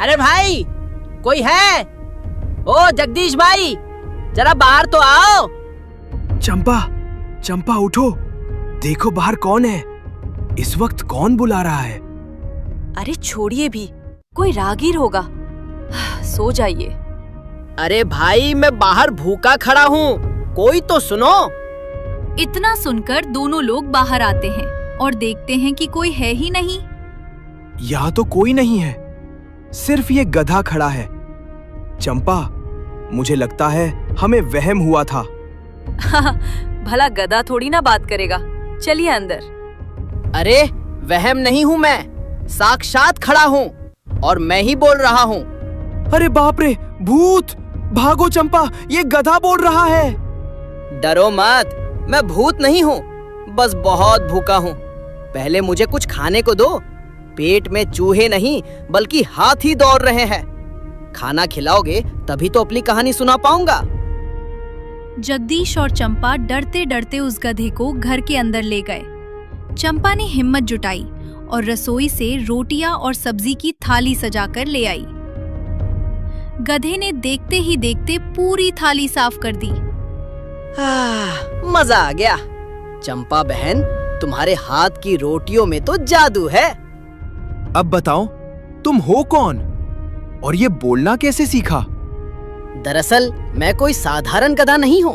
अरे भाई, कोई है? ओ जगदीश भाई, जरा बाहर तो आओ। चंपा उठो, देखो बाहर कौन है। इस वक्त कौन बुला रहा है? अरे छोड़िए भी, कोई राहगीर होगा। सो जाइए। अरे भाई, मैं बाहर भूखा खड़ा हूँ, कोई तो सुनो। इतना सुनकर दोनों लोग बाहर आते हैं और देखते हैं कि कोई है ही नहीं। यहाँ तो कोई नहीं है, सिर्फ ये गधा खड़ा है। चंपा, मुझे लगता है हमें वहम हुआ था। भला गधा थोड़ी ना बात करेगा, चलिए अंदर। अरे वहम नहीं हूँ मैं, साक्षात खड़ा हूँ और मैं ही बोल रहा हूँ। अरे बाप रे, भूत! भागो चंपा, ये गधा बोल रहा है। डरो मत, मैं भूत नहीं हूँ, बस बहुत भूखा हूँ। पहले मुझे कुछ खाने को दो। पेट में चूहे नहीं बल्कि हाथी दौड़ रहे हैं। खाना खिलाओगे तभी तो अपनी कहानी सुना पाऊंगा। जगदीश और चंपा डरते डरते उस गधे को घर के अंदर ले गए। चंपा ने हिम्मत जुटाई और रसोई से रोटियां और सब्जी की थाली सजाकर ले आई। गधे ने देखते ही देखते पूरी थाली साफ कर दी। मजा आ गया। चंपा बहन, तुम्हारे हाथ की रोटियों में तो जादू है। अब बताओ, तुम हो कौन और ये बोलना कैसे सीखा? दरअसल मैं कोई साधारण गधा नहीं हूँ,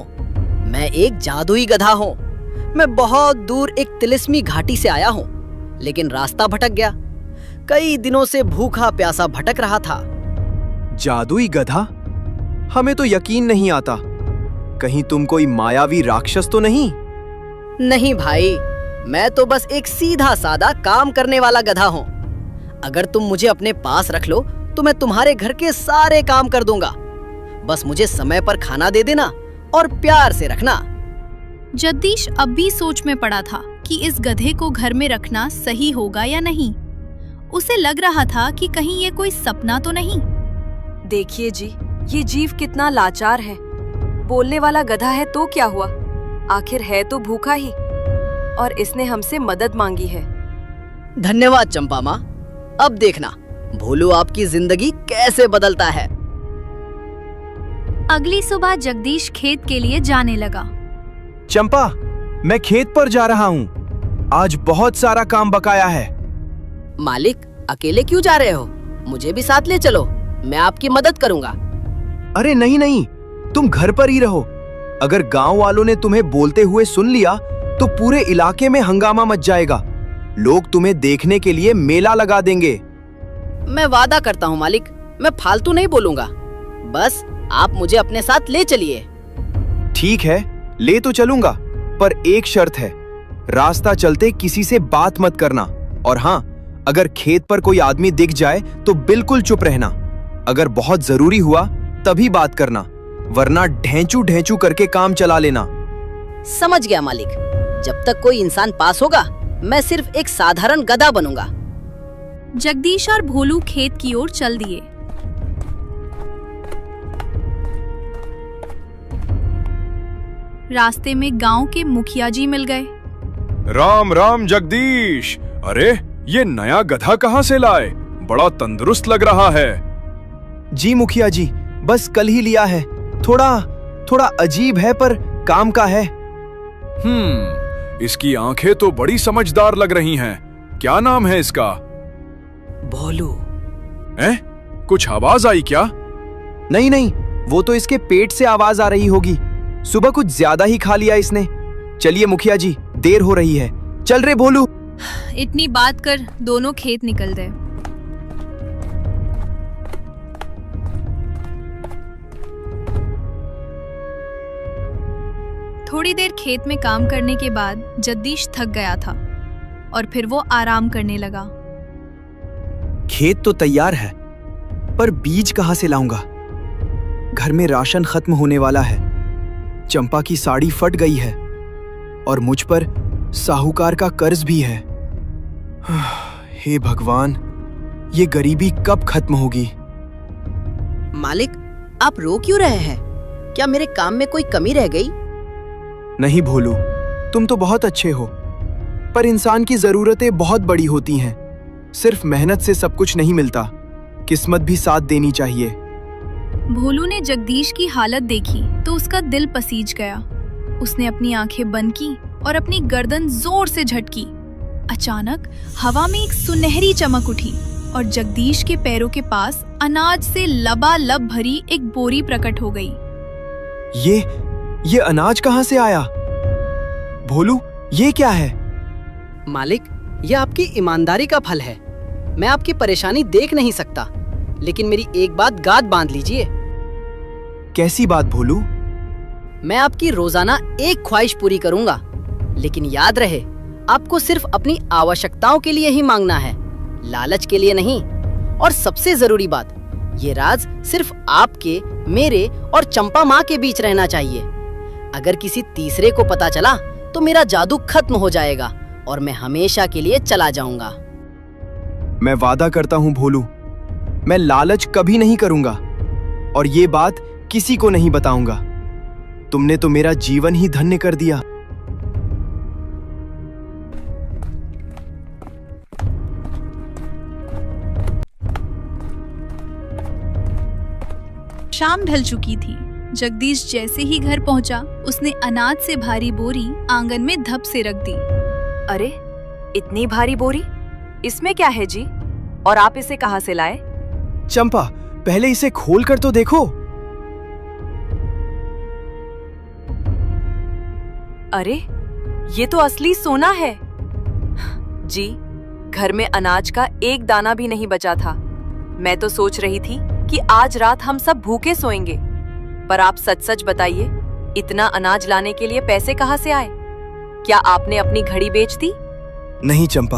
मैं एक जादुई गधा हूँ। मैं बहुत दूर एक तिलिस्मी घाटी से आया हूँ, लेकिन रास्ता भटक गया। कई दिनों से भूखा प्यासा भटक रहा था। जादुई गधा? हमें तो यकीन नहीं आता। कहीं तुम कोई मायावी राक्षस तो नहीं? नहीं भाई, मैं तो बस एक सीधा सादा काम करने वाला गधा हूँ। अगर तुम मुझे अपने पास रख लो तो मैं तुम्हारे घर के सारे काम कर दूंगा। बस मुझे समय पर खाना दे देना और प्यार से रखना। जगदीश अब भी सोच में पड़ा था कि इस गधे को घर में रखना सही होगा या नहीं। उसे लग रहा था कि कहीं ये कोई सपना तो नहीं। देखिए जी, ये जीव कितना लाचार है। बोलने वाला गधा है तो क्या हुआ, आखिर है तो भूखा ही, और इसने हमसे मदद मांगी है। धन्यवाद चंपा माँ। अब देखना भोलू आपकी जिंदगी कैसे बदलता है। अगली सुबह जगदीश खेत के लिए जाने लगा। चंपा, मैं खेत पर जा रहा हूँ। आज बहुत सारा काम बकाया है। मालिक, अकेले क्यों जा रहे हो? मुझे भी साथ ले चलो, मैं आपकी मदद करूँगा। अरे नहीं, तुम घर पर ही रहो। अगर गांव वालों ने तुम्हें बोलते हुए सुन लिया तो पूरे इलाके में हंगामा मच जाएगा। लोग तुम्हें देखने के लिए मेला लगा देंगे। मैं वादा करता हूँ मालिक, मैं फालतू नहीं बोलूँगा। बस आप मुझे अपने साथ ले चलिए। ठीक है, ले तो चलूंगा, पर एक शर्त है। रास्ता चलते किसी से बात मत करना। और हाँ, अगर खेत पर कोई आदमी दिख जाए तो बिल्कुल चुप रहना। अगर बहुत जरूरी हुआ तभी बात करना, वरना ढेंचू करके काम चला लेना। समझ गया मालिक। जब तक कोई इंसान पास होगा मैं सिर्फ एक साधारण गधा बनूंगा। जगदीश और भोलू खेत की ओर चल दिए। रास्ते में गांव के मुखिया जी मिल गए। राम राम जगदीश। अरे ये नया गधा कहाँ से लाए? बड़ा तंदुरुस्त लग रहा है। जी मुखिया जी, बस कल ही लिया है। थोड़ा अजीब है पर काम का है। इसकी आंखें तो बड़ी समझदार लग रही हैं। क्या नाम है इसका? भोलू। कुछ आवाज आई क्या? नहीं, वो तो इसके पेट से आवाज आ रही होगी। सुबह कुछ ज्यादा ही खा लिया इसने। चलिए मुखिया जी, देर हो रही है। चल रे भोलू। इतनी बात कर दोनों खेत निकल गए। थोड़ी देर खेत में काम करने के बाद जगदीश थक गया था और फिर वो आराम करने लगा। खेत तो तैयार है, पर बीज कहाँ से लाऊंगा? घर में राशन खत्म होने वाला है। चंपा की साड़ी फट गई है और मुझ पर साहूकार का कर्ज भी है। हे भगवान, ये गरीबी कब खत्म होगी? मालिक, आप रो क्यों रहे हैं? क्या मेरे काम में कोई कमी रह गई? नहीं भोलू, तुम तो बहुत अच्छे हो, पर इंसान की जरूरतें बहुत बड़ी होती हैं। सिर्फ मेहनत से सब कुछ नहीं मिलता। किस्मत भी साथ देनी चाहिए। भोलू ने जगदीश की हालत देखी तो उसका दिल पसीज गया। उसने अपनी आंखें बंद की और अपनी गर्दन जोर से झटकी। अचानक हवा में एक सुनहरी चमक उठी और जगदीश के पैरों के पास अनाज से लबालब भरी एक बोरी प्रकट हो गई। ये अनाज कहाँ से आया? भोलू, ये क्या है? मालिक, यह आपकी ईमानदारी का फल है। मैं आपकी परेशानी देख नहीं सकता, लेकिन मेरी एक बात गांठ बांध लीजिए। कैसी बात भोलू? मैं आपकी रोजाना एक ख्वाहिश पूरी करूंगा, लेकिन याद रहे, आपको सिर्फ अपनी आवश्यकताओं के लिए ही मांगना है, लालच के लिए नहीं। और सबसे जरूरी बात, ये राज सिर्फ आपके, मेरे और चंपा माँ के बीच रहना चाहिए। अगर किसी तीसरे को पता चला तो मेरा जादू खत्म हो जाएगा और मैं हमेशा के लिए चला जाऊंगा। मैं वादा करता हूँ भोलू, मैं लालच कभी नहीं करूंगा और ये बात किसी को नहीं बताऊंगा। तुमने तो मेरा जीवन ही धन्य कर दिया। शाम ढल चुकी थी। जगदीश जैसे ही घर पहुंचा, उसने अनाज से भारी बोरी आंगन में धप से रख दी। अरे, इतनी भारी बोरी? इसमें क्या है जी? और आप इसे कहाँ से लाए? चंपा, पहले इसे खोल कर तो देखो। अरे, ये तो असली सोना है। जी, घर में अनाज का एक दाना भी नहीं बचा था। मैं तो सोच रही थी कि आज रात हम सब भूखे सोएंगे। पर आप सच सच बताइए, इतना अनाज लाने के लिए पैसे कहाँ से आए? क्या आपने अपनी घड़ी बेच दी? नहीं चंपा,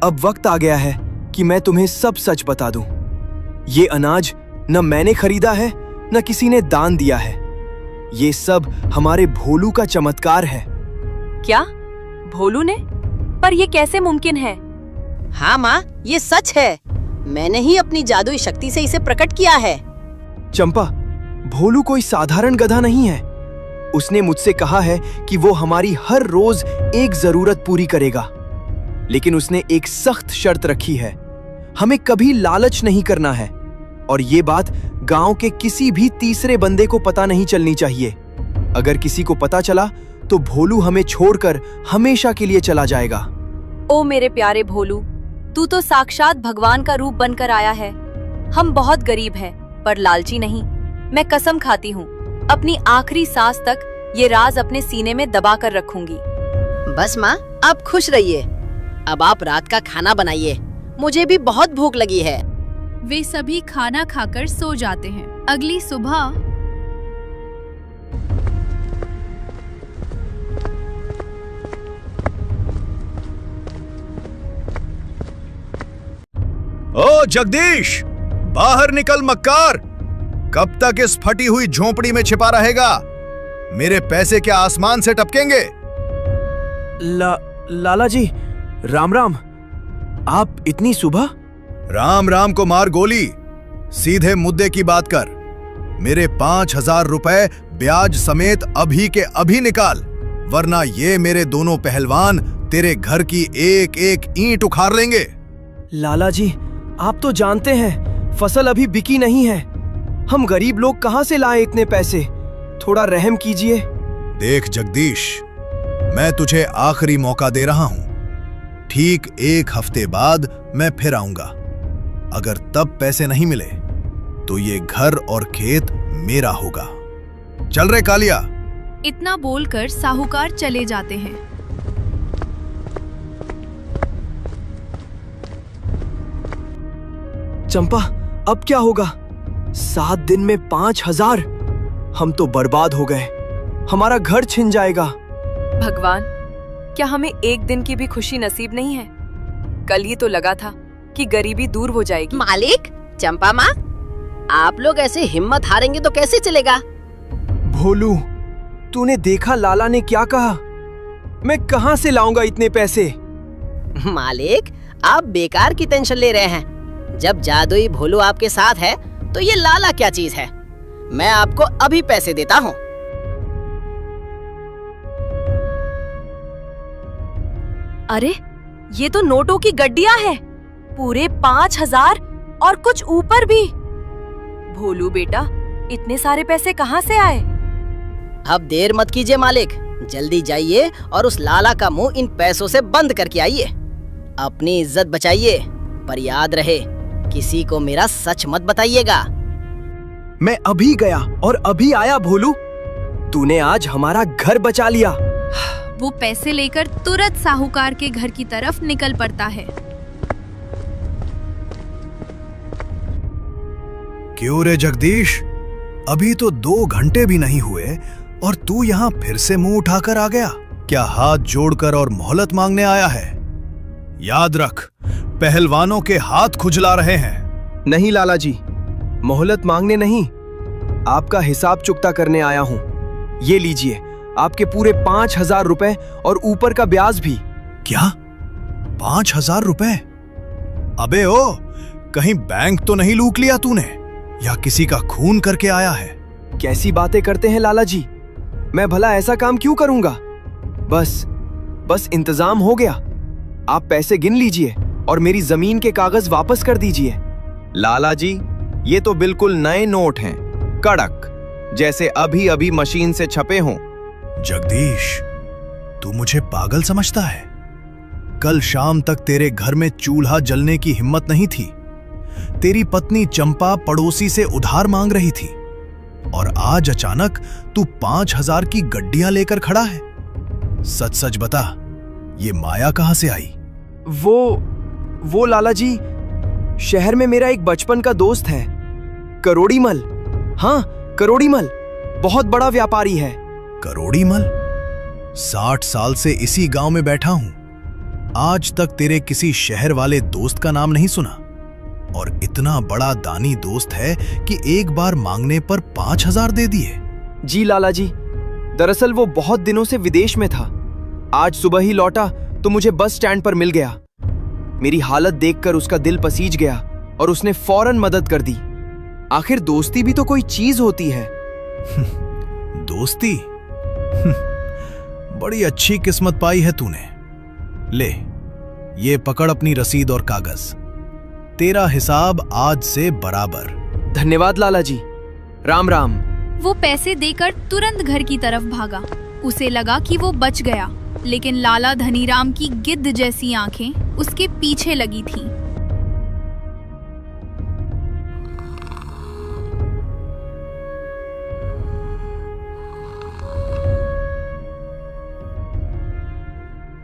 अब वक्त आ गया है कि मैं तुम्हें सब सच बता दूं। ये अनाज न मैंने खरीदा है, न किसी ने दान दिया है। ये सब हमारे भोलू का चमत्कार है। क्या? भोलू ने? पर ये कैसे मुमकिन है? हाँ माँ, ये सच है। मैंने ही अपनी जादुई शक्ति से इसे प्रकट किया है। चंपा, भोलू कोई साधारण गधा नहीं है। उसने मुझसे कहा है कि वो हमारी हर रोज एक जरूरत पूरी करेगा, लेकिन उसने एक सख्त शर्त रखी है, हमें कभी लालच नहीं करना है और ये बात गांव के किसी भी तीसरे बंदे को पता नहीं चलनी चाहिए। अगर किसी को पता चला तो भोलू हमें छोड़कर हमेशा के लिए चला जाएगा। ओ मेरे प्यारे भोलू, तू तो साक्षात भगवान का रूप बनकर आया है। हम बहुत गरीब हैं, पर लालची नहीं। मैं कसम खाती हूँ, अपनी आखिरी सांस तक ये राज अपने सीने में दबा कर रखूंगी। बस माँ, आप खुश रहिए। अब आप रात का खाना बनाइए, मुझे भी बहुत भूख लगी है। वे सभी खाना खाकर सो जाते हैं। अगली सुबह ओ जगदीश, बाहर निकल मक्कार। कब तक इस फटी हुई झोपड़ी में छिपा रहेगा? मेरे पैसे क्या आसमान से टपकेंगे? लाला जी, राम राम। आप इतनी सुबह? राम राम को मार गोली, सीधे मुद्दे की बात कर। मेरे 5,000 रुपए ब्याज समेत अभी के अभी निकाल, वरना ये मेरे दोनों पहलवान तेरे घर की एक एक ईंट उखाड़ लेंगे। लाला जी, आप तो जानते हैं फसल अभी बिकी नहीं है। हम गरीब लोग कहां से लाएं इतने पैसे? थोड़ा रहम कीजिए। देख जगदीश, मैं तुझे आखिरी मौका दे रहा हूं। ठीक 1 हफ्ते बाद मैं फिर आऊंगा। अगर तब पैसे नहीं मिले तो ये घर और खेत मेरा होगा। चल रे कालिया। इतना बोलकर साहूकार चले जाते हैं। चंपा, अब क्या होगा? 7 दिन में 5,000? हम तो बर्बाद हो गए। हमारा घर छिन जाएगा। भगवान, क्या हमें एक दिन की भी खुशी नसीब नहीं है? कल ही तो लगा था कि गरीबी दूर हो जाएगी। मालिक, चंपा माँ, आप लोग ऐसे हिम्मत हारेंगे तो कैसे चलेगा? भोलू, तूने देखा लाला ने क्या कहा? मैं कहां से लाऊंगा इतने पैसे? मालिक, आप बेकार की टेंशन ले रहे हैं। जब जादुई भोलू आपके साथ है तो ये लाला क्या चीज है। मैं आपको अभी पैसे देता हूँ। अरे, ये तो नोटों की गड्डियां हैं। पूरे 5,000। और कुछ ऊपर भी। भोलू बेटा, इतने सारे पैसे कहाँ से आए? अब देर मत कीजिए मालिक, जल्दी जाइए और उस लाला का मुंह इन पैसों से बंद करके आइए। अपनी इज्जत बचाइए, पर याद रहे किसी को मेरा सच मत बताइएगा। मैं अभी गया और अभी आया भोलू। तूने आज हमारा घर बचा लिया। वो पैसे लेकर तुरंत साहूकार के घर की तरफ निकल पड़ता है। क्यों रे जगदीश, अभी तो 2 घंटे भी नहीं हुए और तू यहाँ फिर से मुंह उठाकर आ गया? क्या हाथ जोड़कर और मोहलत मांगने आया है? याद रख, पहलवानों के हाथ खुजला रहे हैं। नहीं लाला जी, मोहलत मांगने नहीं, आपका हिसाब चुकता करने आया हूँ। ये लीजिए, आपके पूरे 5,000 रुपए और ऊपर का ब्याज भी। क्या? 5,000 रुपए? अबे ओ, कहीं बैंक तो नहीं लूट लिया तूने, या किसी का खून करके आया है? कैसी बातें करते हैं लाला जी, मैं भला ऐसा काम क्यों करूंगा? बस इंतजाम हो गया। आप पैसे गिन लीजिए और मेरी जमीन के कागज वापस कर दीजिए। लाला जी, ये तो बिल्कुल नए नोट हैं, कड़क, जैसे अभी अभी मशीन से छपे हों। जगदीश, तू मुझे पागल समझता है? कल शाम तक तेरे घर में चूल्हा जलने की हिम्मत नहीं थी। तेरी पत्नी चंपा पड़ोसी से उधार मांग रही थी और आज अचानक तू 5,000 की गड्डियां लेकर खड़ा है। सच सच बता, ये माया कहां से आई? वो लाला जी, शहर में मेरा एक बचपन का दोस्त है, करोड़ीमल। हाँ, करोड़ीमल बहुत बड़ा व्यापारी है। करोड़ीमल? 60 साल से इसी गांव में बैठा हूं, आज तक तेरे किसी शहर वाले दोस्त का नाम नहीं सुना। और इतना बड़ा दानी दोस्त है कि एक बार मांगने पर 5,000 दे दिए। जी लाला जी, दरअसल वो बहुत दिनों से विदेश में था। आज सुबह ही लौटा तो मुझे बस स्टैंड पर मिल गया। मेरी हालत देखकर उसका दिल पसीज गया और उसने फौरन मदद कर दी। आखिर दोस्ती भी तो कोई चीज होती है। दोस्ती? बड़ी अच्छी किस्मत पाई है तूने। ले, ये पकड़ अपनी रसीद और कागज। तेरा हिसाब आज से बराबर। धन्यवाद लाला जी, राम राम। वो पैसे देकर तुरंत घर की तरफ भागा। उसे लगा कि वो बच गया, लेकिन लाला धनीराम की गिद्ध जैसी आंखें उसके पीछे लगी थीं।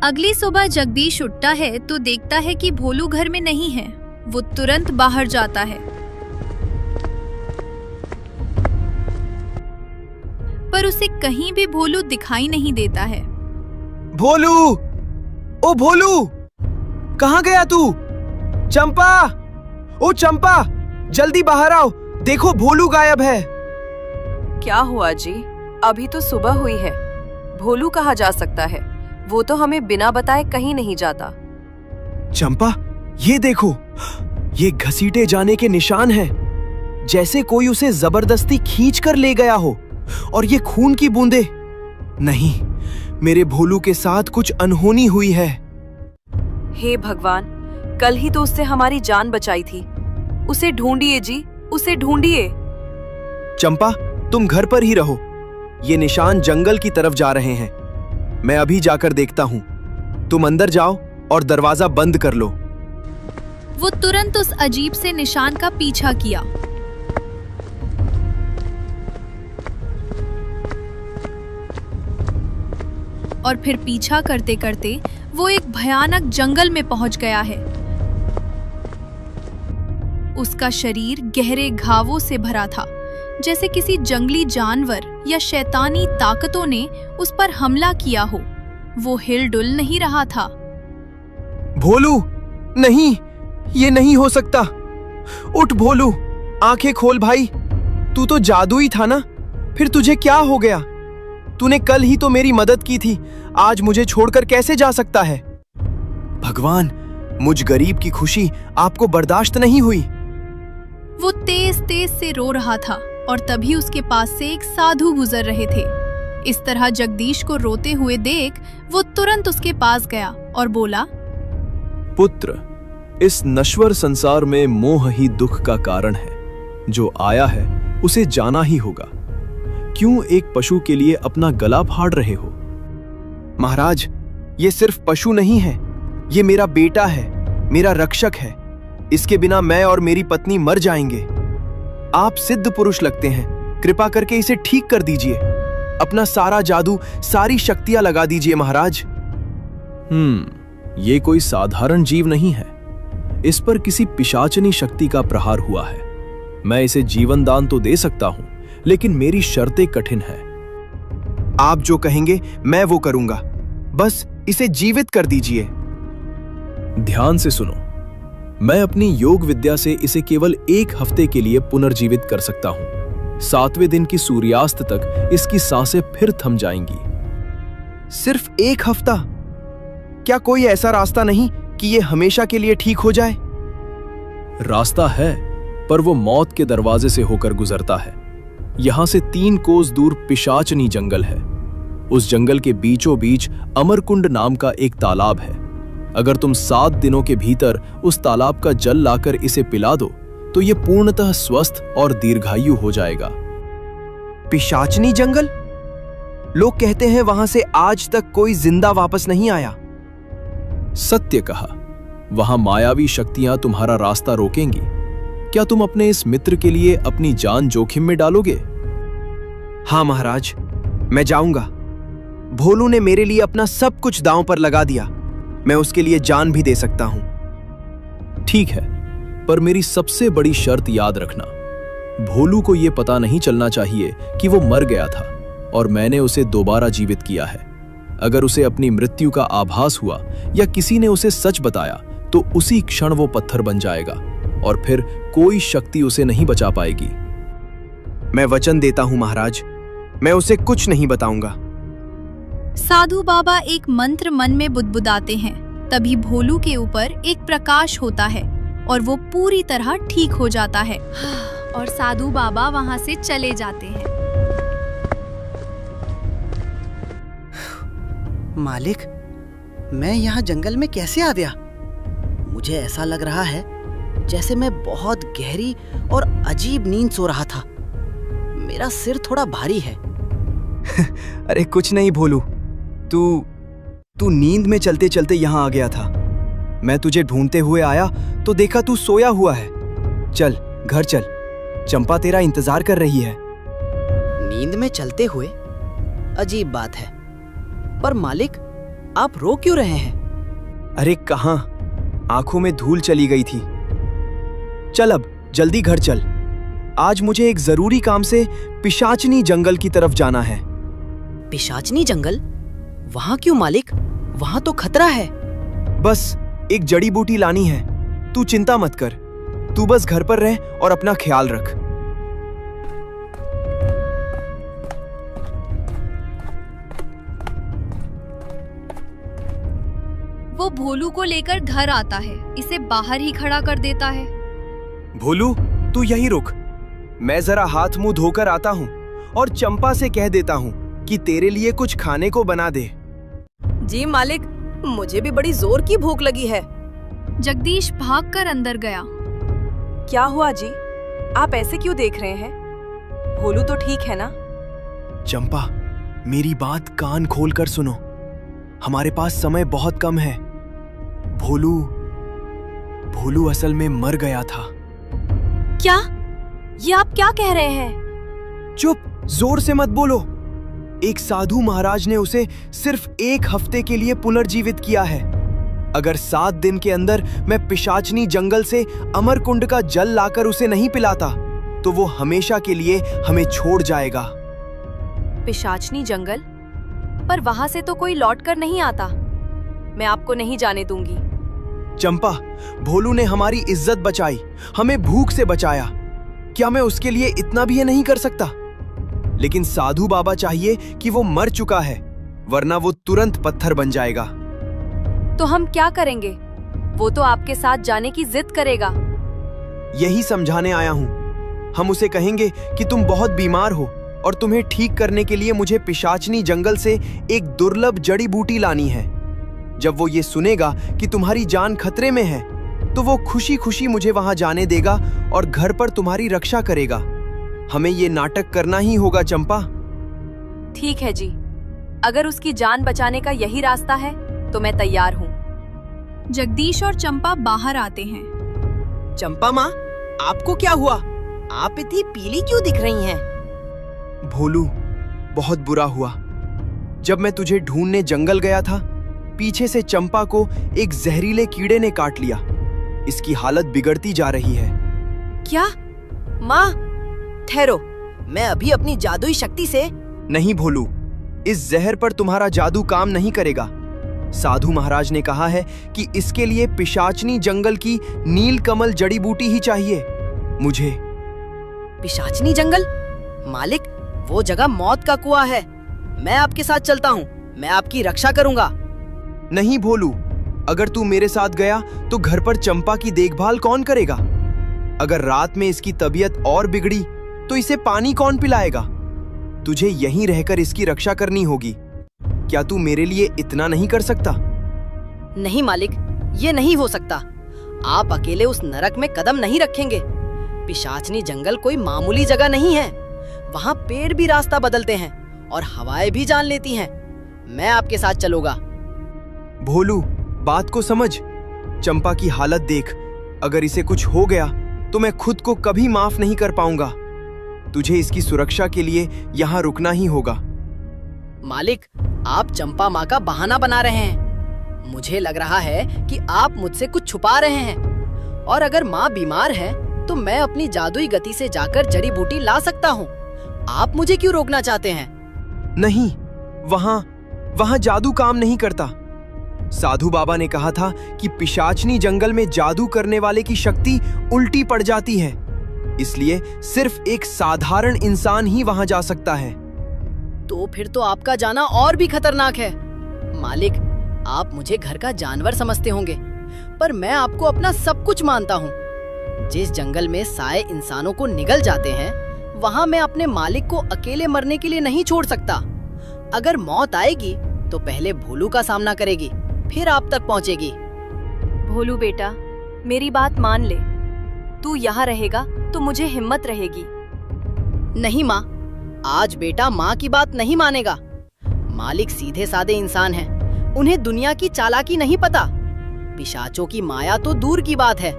अगली सुबह जगदीश उठता है तो देखता है कि भोलू घर में नहीं है। वो तुरंत बाहर जाता है, पर उसे कहीं भी भोलू दिखाई नहीं देता है। भोलू, ओ भोलू, कहाँ गया तू? चंपा, ओ चंपा, जल्दी बाहर आओ, देखो भोलू गायब है। क्या हुआ जी? अभी तो सुबह हुई है। भोलू कहाँ जा सकता है? वो तो हमें बिना बताए कहीं नहीं जाता। चंपा, ये देखो, ये घसीटे जाने के निशान हैं, जैसे कोई उसे जबरदस्ती खींच कर ले गया हो। और ये खून की बूंदें, नहीं, मेरे भोलू के साथ कुछ अनहोनी हुई है। हे भगवान, कल ही तो उससे हमारी जान बचाई थी। उसे ढूंढिए जी, उसे ढूंढिए। चंपा, तुम घर पर ही रहो, ये निशान जंगल की तरफ जा रहे हैं। मैं अभी जाकर देखता हूँ। तुम अंदर जाओ और दरवाजा बंद कर लो। वो तुरंत उस अजीब से निशान का पीछा किया। और फिर पीछा करते करते वो एक भयानक जंगल में पहुंच गया है। उसका शरीर गहरे घावों से भरा था, जैसे किसी जंगली जानवर या शैतानी ताकतों ने उस पर हमला किया हो। वो हिलडुल नहीं रहा था। भोलू, नहीं, ये नहीं हो सकता। उठ भोलू, आंखें खोल भाई। तू तो जादुई था ना, फिर तुझे क्या हो गया? तूने कल ही तो मेरी मदद की थी, आज मुझे छोड़कर कैसे जा सकता है? भगवान, मुझ गरीब की खुशी आपको बर्दाश्त नहीं हुई। वो तेज तेज से रो रहा था और तभी उसके पास से एक साधु गुजर रहे थे। इस तरह जगदीश को रोते हुए देख वो तुरंत उसके पास गया और बोला, पुत्र, इस नश्वर संसार में मोह ही दुख का कारण है। जो आया है उसे जाना ही होगा। क्यों एक पशु के लिए अपना गला फाड़ रहे हो? महाराज, ये सिर्फ पशु नहीं है, ये मेरा बेटा है, मेरा रक्षक है। इसके बिना मैं और मेरी पत्नी मर जाएंगे। आप सिद्ध पुरुष लगते हैं, कृपा करके इसे ठीक कर दीजिए। अपना सारा जादू, सारी शक्तियां लगा दीजिए महाराज। ये कोई साधारण जीव नहीं है। इस पर किसी पिशाचनी शक्ति का प्रहार हुआ है। मैं इसे जीवन दान तो दे सकता हूं, लेकिन मेरी शर्तें कठिन है। आप जो कहेंगे मैं वो करूंगा, बस इसे जीवित कर दीजिए। ध्यान से सुनो। मैं अपनी योग विद्या से इसे केवल 1 हफ्ते के लिए पुनर्जीवित कर सकता हूं। 7वें दिन की सूर्यास्त तक इसकी सांसें फिर थम जाएंगी। सिर्फ 1 हफ्ता? क्या कोई ऐसा रास्ता नहीं कि ये हमेशा के लिए ठीक हो जाए? रास्ता है, पर वो मौत के दरवाजे से होकर गुजरता है। यहां से 3 कोस दूर पिशाचनी जंगल है। उस जंगल के बीचों बीच अमरकुंड नाम का एक तालाब है। अगर तुम 7 दिनों के भीतर उस तालाब का जल लाकर इसे पिला दो तो ये पूर्णतः स्वस्थ और दीर्घायु हो जाएगा। पिशाचनी जंगल? लोग कहते हैं वहां से आज तक कोई जिंदा वापस नहीं आया। सत्य कहा। वहां मायावी शक्तियां तुम्हारा रास्ता रोकेंगी। क्या तुम अपने इस मित्र के लिए अपनी जान जोखिम में डालोगे? हाँ महाराज, मैं जाऊंगा। भोलू ने मेरे लिए अपना सब कुछ दांव पर लगा दिया। मैं उसके लिए जान भी दे सकता हूं। ठीक है, पर मेरी सबसे बड़ी शर्त याद रखना। भोलू को यह पता नहीं चलना चाहिए कि वो मर गया था और मैंने उसे दोबारा जीवित किया है। अगर उसे अपनी मृत्यु का आभास हुआ या किसी ने उसे सच बताया तो उसी क्षण वो पत्थर बन जाएगा और फिर कोई शक्ति उसे नहीं बचा पाएगी। मैं वचन देता हूं महाराज, मैं उसे कुछ नहीं बताऊंगा। साधु बाबा एक मंत्र मन में बुदबुदाते हैं। तभी भोलू के ऊपर एक प्रकाश होता है और वो पूरी तरह ठीक हो जाता है और साधु बाबा वहां से चले जाते हैं। मालिक, मैं यहाँ जंगल में कैसे आ गया? मुझे ऐसा लग रहा है जैसे मैं बहुत गहरी और अजीब नींद सो रहा था। मेरा सिर थोड़ा भारी है। अरे कुछ नहीं भोलू, तू नींद में चलते चलते यहाँ आ गया था। मैं तुझे ढूंढते हुए आया तो देखा तू सोया हुआ है। चल घर चल, चंपा तेरा इंतजार कर रही है। नींद में चलते हुए? अजीब बात है। पर मालिक, आप रो क्यों रहे हैं? अरे कहां, आंखों में धूल चली गई थी। चल अब जल्दी घर चल। आज मुझे एक जरूरी काम से पिशाचनी जंगल की तरफ जाना है। पिशाचनी जंगल? वहां क्यों मालिक? वहां तो खतरा है। बस एक जड़ी बूटी लानी है। तू चिंता मत कर, तू बस घर पर रह और अपना ख्याल रख। वो भोलू को लेकर घर आता है, इसे बाहर ही खड़ा कर देता है। भोलू, तू यहीं रुक, मैं जरा हाथ मुंह धोकर आता हूँ और चंपा से कह देता हूँ कि तेरे लिए कुछ खाने को बना दे। जी मालिक, मुझे भी बड़ी जोर की भूख लगी है। जगदीश भागकर अंदर गया। क्या हुआ जी? आप ऐसे क्यों देख रहे हैं? भोलू तो ठीक है ना? चंपा, मेरी बात कान खोलकर सुनो। हमारे पास समय बहुत कम है। भोलू असल में मर गया था। क्या? ये आप क्या कह रहे हैं? चुप, जोर से मत बोलो। एक साधु महाराज ने उसे सिर्फ 1 हफ्ते के लिए पुनर्जीवित किया है। अगर 7 दिन के अंदर मैं पिशाचनी जंगल से अमरकुंड का जल लाकर उसे नहीं पिलाता तो वो हमेशा के लिए हमें छोड़ जाएगा। पिशाचनी जंगल? पर वहां से तो कोई लौटकर नहीं आता। मैं आपको नहीं जाने दूंगी। चंपा, भोलू ने हमारी इज्जत बचाई, हमें भूख से बचाया। क्या मैं उसके लिए इतना भी नहीं कर सकता? लेकिन साधु बाबा चाहिए कि वो मर चुका है, वरना वो तुरंत पत्थर बन जाएगा। तो हम क्या करेंगे? वो तो आपके साथ जाने की जिद करेगा। यही समझाने आया हूं। हम उसे कहेंगे कि तुम बहुत बीमार हो और तुम्हें ठीक करने के लिए मुझे पिशाचनी जंगल से एक दुर्लभ जड़ी बूटी लानी है। जब वो ये सुनेगा कि तुम्हारी जान खतरे में है तो वो खुशी खुशी मुझे वहां जाने देगा और घर पर तुम्हारी रक्षा करेगा। हमें ये नाटक करना ही होगा चंपा। ठीक है जी, अगर उसकी जान बचाने का यही रास्ता है तो मैं तैयार हूँ। जगदीश और चंपा बाहर आते हैं। चंपा माँ, आपको क्या हुआ? आप इतनी पीली क्यों दिख रही हैं? भोलू, बहुत बुरा हुआ। जब मैं तुझे ढूंढने जंगल गया था, पीछे से चंपा को एक जहरीले कीड़े ने काट लिया। इसकी हालत बिगड़ती जा रही है। क्या? माँ, ठहरो, मैं अभी अपनी जादुई शक्ति से। नहीं भोलू, इस जहर पर तुम्हारा जादू काम नहीं करेगा। साधु महाराज ने कहा है कि इसके लिए पिशाचनी जंगल की नीलकमल जड़ी बूटी ही चाहिए। मुझे। पिशाचनी जंगल? मालिक, वो जगह मौत का कुआं है। मैं आपके साथ चलता हूँ, मैं आपकी रक्षा करूंगा। नहीं भोलू, अगर तू मेरे साथ गया तो घर पर चंपा की देखभाल कौन करेगा? अगर रात में इसकी तबीयत और बिगड़ी तो इसे पानी कौन पिलाएगा? तुझे यहीं रहकर इसकी रक्षा करनी होगी। क्या तू मेरे लिए इतना नहीं कर सकता? नहीं मालिक, ये नहीं हो सकता। आप अकेले उस नरक में कदम नहीं रखेंगे। पिशाचनी जंगल कोई मामूली जगह नहीं है। वहाँ पेड़ भी रास्ता बदलते हैं और हवाएं भी जान लेती हैं। मैं आपके साथ चलूंगा। भोलू, बात को समझ। चंपा की हालत देख। अगर इसे कुछ हो गया तो मैं खुद को कभी माफ नहीं कर पाऊंगा। तुझे इसकी सुरक्षा के लिए यहाँ रुकना ही होगा। मालिक, आप चंपा माँ का बहाना बना रहे हैं। मुझे लग रहा है कि आप मुझसे कुछ छुपा रहे हैं। और अगर माँ बीमार है तो मैं अपनी जादुई गति से जाकर जड़ी बूटी ला सकता हूँ। आप मुझे क्यों रोकना चाहते हैं? नहीं, वहाँ जादू काम नहीं करता। साधु बाबा ने कहा था कि पिशाचनी जंगल में जादू करने वाले की शक्ति उल्टी पड़ जाती है। इसलिए सिर्फ एक साधारण इंसान ही वहां जा सकता है। तो फिर तो आपका जाना और भी खतरनाक है। मालिक, आप मुझे घर का जानवर समझते होंगे, पर मैं आपको अपना सब कुछ मानता हूँ। जिस जंगल में साए इंसानों को निगल जाते हैं, वहाँ मैं अपने मालिक को अकेले मरने के लिए नहीं छोड़ सकता। अगर मौत आएगी तो पहले भोलू का सामना करेगी, फिर आप तक पहुँचेगी। भोलू बेटा, मेरी बात मान ले। तू यहाँ रहेगा तो मुझे हिम्मत रहेगी। नहीं माँ, आज बेटा माँ की बात नहीं मानेगा। मालिक सीधे साधे इंसान हैं, उन्हें दुनिया की चालाकी नहीं पता। पिशाचों की माया तो दूर की बात है।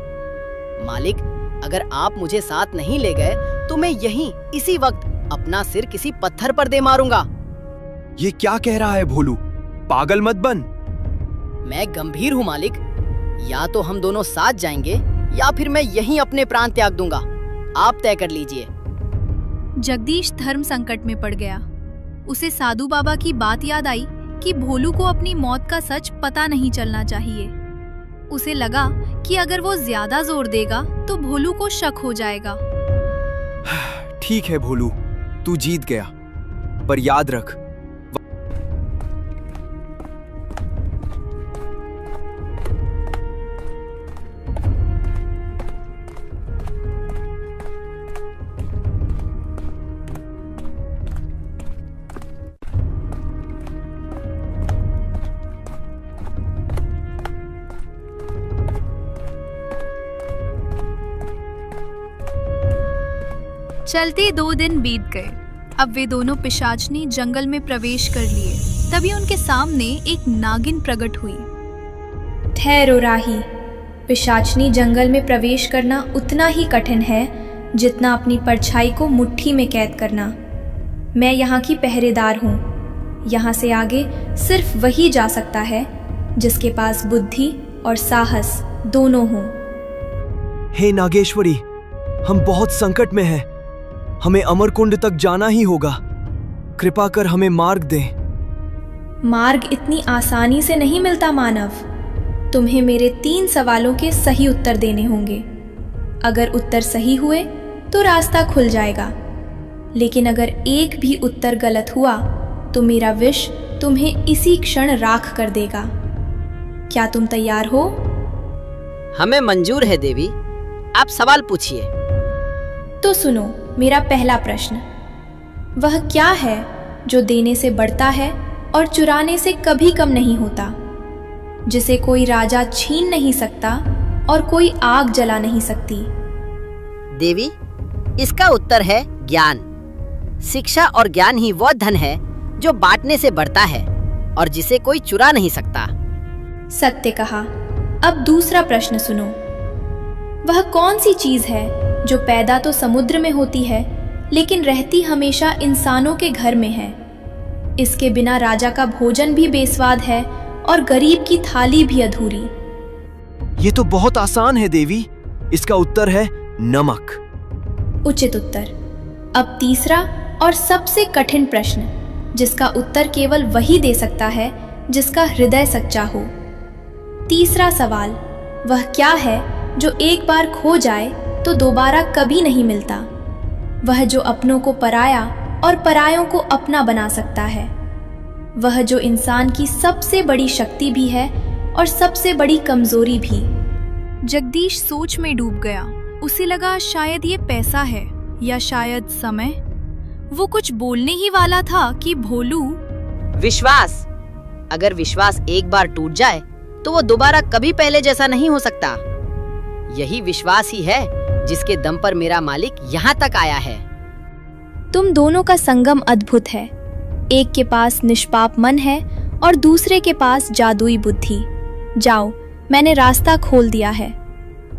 मालिक, अगर आप मुझे साथ नहीं ले गए तो मैं यहीं इसी वक्त अपना सिर किसी पत्थर पर दे मारूंगा। ये क्या कह रहा है भोलू? पागल मत बन। मैं गंभीर हूँ मालिक। या तो हम दोनों साथ जाएंगे या फिर मैं यहीं अपने प्राण त्याग दूंगा। आप तय कर लीजिए। जगदीश धर्म संकट में पड़ गया। उसे साधु बाबा की बात याद आई कि भोलू को अपनी मौत का सच पता नहीं चलना चाहिए। उसे लगा कि अगर वो ज्यादा जोर देगा तो भोलू को शक हो जाएगा। ठीक है भोलू, तू जीत गया, पर याद रख, चलते 2 दिन बीत गए। अब वे दोनों पिशाचनी जंगल में प्रवेश कर लिए। तभी उनके सामने एक नागिन प्रकट हुई। ठहरो राही, पिशाचनी जंगल में प्रवेश करना उतना ही कठिन है जितना अपनी परछाई को मुट्ठी में कैद करना। मैं यहाँ की पहरेदार हूँ। यहाँ से आगे सिर्फ वही जा सकता है जिसके पास बुद्धि और साहस दोनों हों। हे नागेश्वरी, हम बहुत संकट में हैं। हमें अमरकुंड तक जाना ही होगा। कृपा कर हमें मार्ग दे। मार्ग इतनी आसानी से नहीं मिलता मानव। तुम्हें मेरे 3 सवालों के सही उत्तर देने होंगे। अगर उत्तर सही हुए तो रास्ता खुल जाएगा, लेकिन अगर एक भी उत्तर गलत हुआ तो मेरा विष तुम्हें इसी क्षण राख कर देगा। क्या तुम तैयार हो? हमें मंजूर है देवी, आप सवाल पूछिए। तो सुनो मेरा पहला प्रश्न। वह क्या है जो देने से बढ़ता है और चुराने से कभी कम नहीं होता, जिसे कोई राजा छीन नहीं सकता और कोई आग जला नहीं सकती। देवी, इसका उत्तर है ज्ञान। शिक्षा और ज्ञान ही वह धन है जो बांटने से बढ़ता है और जिसे कोई चुरा नहीं सकता। सत्य कहा। अब दूसरा प्रश्न सुनो। वह कौन सी चीज है जो पैदा तो समुद्र में होती है लेकिन रहती हमेशा इंसानों के घर में है? इसके बिना राजा का भोजन भी बेस्वाद है और गरीब की थाली भी अधूरी। ये तो बहुत आसान है देवी। इसका उत्तर है नमक। उचित उत्तर। अब तीसरा और सबसे कठिन प्रश्न, जिसका उत्तर केवल वही दे सकता है जिसका हृदय सच्चा हो। तीसरा सवाल, वह क्या है जो एक बार खो जाए तो दोबारा कभी नहीं मिलता? वह जो अपनों को पराया और परायों को अपना बना सकता है। वह जो इंसान की सबसे बड़ी शक्ति भी है और सबसे बड़ी कमजोरी भी। जगदीश सोच में डूब गया। उसे लगा शायद ये पैसा है या शायद समय। वो कुछ बोलने ही वाला था कि भोलू, विश्वास। अगर विश्वास एक बार टूट जाए तो वो दोबारा कभी पहले जैसा नहीं हो सकता। यही विश्वास ही है जिसके दम पर मेरा मालिक यहाँ तक आया है। तुम दोनों का संगम अद्भुत है। एक के पास निष्पाप मन है और दूसरे के पास जादुई बुद्धि। जाओ, मैंने रास्ता खोल दिया है।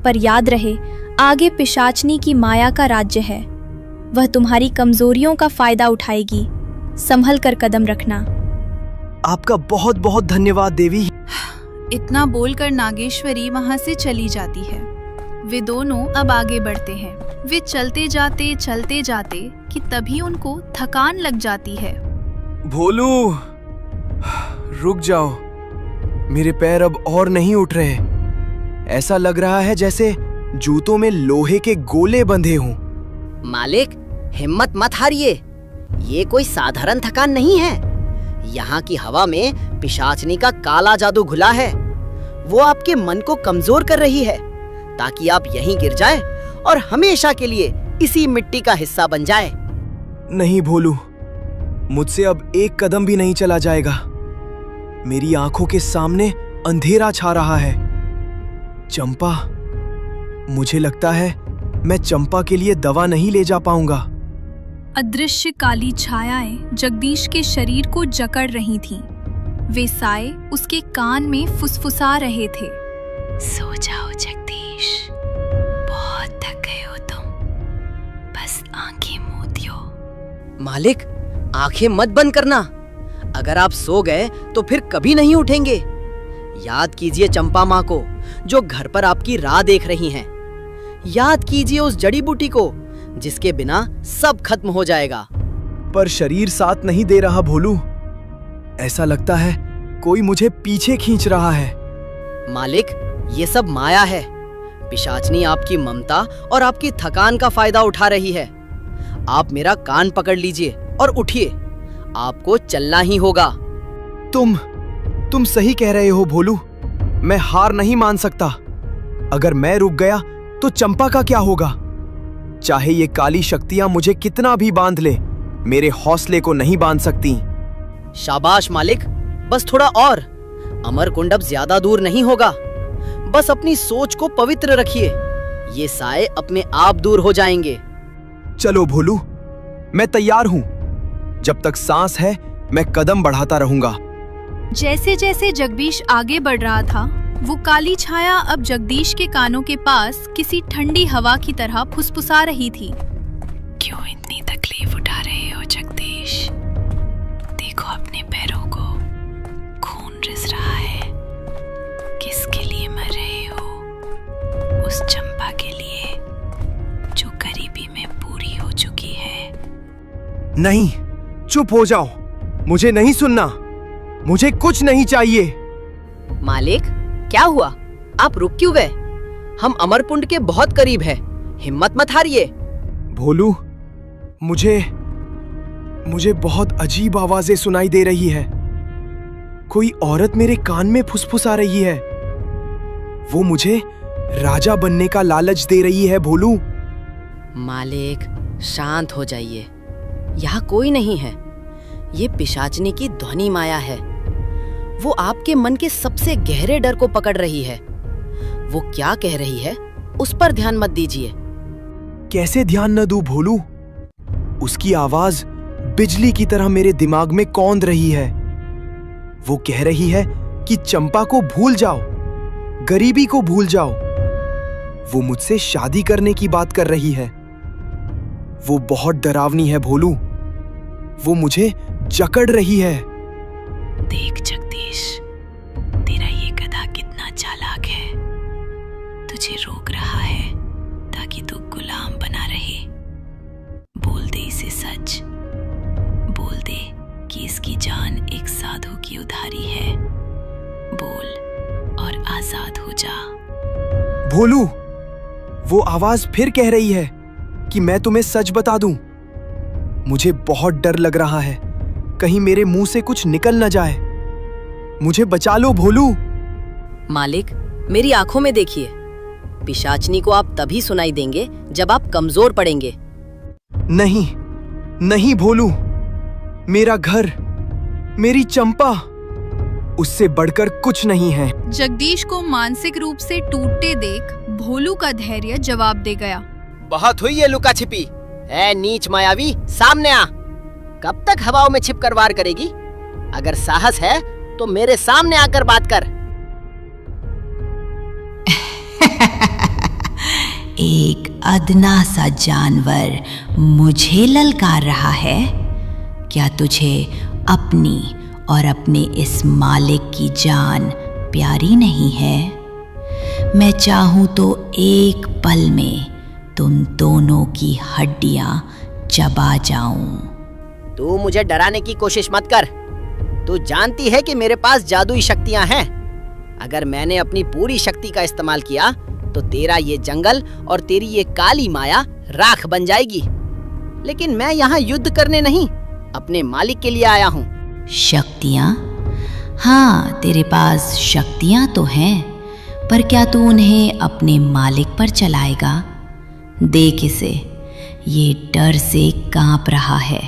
पर याद रहे, आगे पिशाचनी की माया का राज्य है। वह तुम्हारी कमजोरियों का फायदा उठाएगी। संभल कर कदम रखना। आपका बहुत बहुत धन्यवाद देवी। इतना बोलकर नागेश्वरी वहां से चली जाती है। वे दोनों अब आगे बढ़ते हैं। वे चलते जाते कि तभी उनको थकान लग जाती है। भोलू, रुक जाओ। मेरे पैर अब और नहीं उठ रहे। ऐसा लग रहा है जैसे जूतों में लोहे के गोले बंधे हों। मालिक, हिम्मत मत हारिए। ये कोई साधारण थकान नहीं है। यहाँ की हवा में पिशाचनी का काला जादू घुला है। वो आपके मन को कमजोर कर रही है ताकि आप यहीं गिर जाएं और हमेशा के लिए इसी मिट्टी का हिस्सा बन जाए। नहीं भोलू, मुझसे अब एक कदम भी नहीं चला जाएगा। मेरी आंखों के सामने अंधेरा छा रहा है। चंपा, मुझे लगता है मैं चंपा के लिए दवा नहीं ले जा पाऊंगा। अदृश्य काली छायाएं जगदीश के शरीर को जकड़ रही थीं। वे साए उसके कान में फुसफुसा रहे थे। सो जाओ जगदीश, बहुत थक गए हो तुम। बस आंखें मूंद दो। मालिक, आंखें मत बंद करना। अगर आप सो गए तो फिर कभी नहीं उठेंगे। याद कीजिए चंपा माँ को जो घर पर आपकी राह देख रही हैं। याद कीजिए उस जड़ी बूटी को जिसके बिना सब खत्म हो जाएगा। पर शरीर साथ नहीं दे रहा भोलू। ऐसा लगता है कोई मुझे पीछे खींच रहा है। मालिक, ये सब माया है। पिशाचनी आपकी ममता और आपकी थकान का फायदा उठा रही है। आप मेरा कान पकड़ लीजिए और उठिए। आपको चलना ही होगा। तुम सही कह रहे हो भोलू। मैं हार नहीं मान सकता। अगर मैं रुक गया तो चंपा का क्या होगा? चाहे ये काली शक्तियां मुझे कितना भी बांध ले, मेरे हौसले को नहीं बांध सकती। शाबाश मालिक, बस थोड़ा और। अमरकुंड अब ज्यादा दूर नहीं होगा। बस अपनी सोच को पवित्र रखिए। ये साए अपने आप दूर हो जाएंगे। चलो भोलू, मैं तैयार हूं। जब तक सांस है मैं कदम बढ़ाता रहूंगा। जैसे जैसे जगदीश आगे बढ़ रहा था, वो काली छाया अब जगदीश के कानों के पास किसी ठंडी हवा की तरह फुसफुसा रही थी। क्यों इतनी तकलीफ उठा रहे हो जगदीश? देखो अपने पैरों को, खून रिस रहा है। किसके लिए मर रहे हो? उस चंपा के लिए जो गरीबी में पूरी हो चुकी है। नहीं, चुप हो जाओ। मुझे नहीं सुनना। मुझे कुछ नहीं चाहिए। मालिक, क्या हुआ? आप रुक क्यों गए? हम अमरकुंड के बहुत करीब हैं। हिम्मत मत हारिए। भोलू, मुझे बहुत अजीब आवाजें सुनाई दे रही है। कोई औरत मेरे कान में फुसफुसा रही है। वो मुझे राजा बनने का लालच दे रही है। भोलू, मालिक, शांत हो जाइए। यहाँ कोई नहीं है। ये पिशाचनी की ध्वनि माया है। वो आपके मन के सबसे गहरे डर को पकड़ रही है। वो क्या कह रही है उस पर ध्यान मत दीजिए। कैसे ध्यान न दूं भोलू? उसकी आवाज बिजली की तरह मेरे दिमाग में कौंध रही है। वो कह रही है कि चंपा को भूल जाओ, गरीबी को भूल जाओ। वो मुझसे शादी करने की बात कर रही है। वो बहुत डरावनी है भोलू। वो मुझे जकड़ रही है। देख जगदीश, तेरा ये गधा कितना चालाक है। तुझे रोक रहा है ताकि तू गुलाम बना रहे। बोल दे इसे सच। बोल दे कि इसकी जान एक साधु की उधारी है। बोल और आजाद हो जा। भोलू, वो आवाज फिर कह रही है कि मैं तुम्हें सच बता दूं। मुझे बहुत डर लग रहा है, कहीं मेरे मुंह से कुछ निकल न जाए। मुझे बचा लो भोलू। मालिक, मेरी आंखों में देखिए। पिशाचनी को आप तभी सुनाई देंगे जब आप कमजोर पड़ेंगे। नहीं, नहीं भोलू। मेरा घर, मेरी चंपा, उससे बढ़कर कुछ नहीं है। जगदीश को मानसिक रूप से टूटते देख भोलू का धैर्य जवाब दे गया। बहुत हुई ये लुका छिपी। ऐ नीच मायावी, सामने आ। कब तक हवाओं में छिपकर वार करेगी? अगर साहस है तो मेरे सामने आकर बात कर। एक अदना सा जानवर मुझे ललकार रहा है। क्या तुझे अपनी और अपने इस मालिक की जान प्यारी नहीं है? मैं चाहूं तो एक पल में तुम दोनों की हड्डियां चबा जाऊं। तू मुझे डराने की कोशिश मत कर। तू जानती है कि मेरे पास जादुई शक्तियां हैं। अगर मैंने अपनी पूरी शक्ति का इस्तेमाल किया तो तेरा ये जंगल और तेरी ये काली माया राख बन जाएगी। लेकिन मैं यहाँ युद्ध करने नहीं, अपने मालिक के लिए आया हूँ। शक्तियाँ? हाँ, तेरे पास शक्तियाँ तो हैं, पर क्या तू उन्हें अपने मालिक पर चलाएगा? देख इसे, ये डर से कांप रहा है।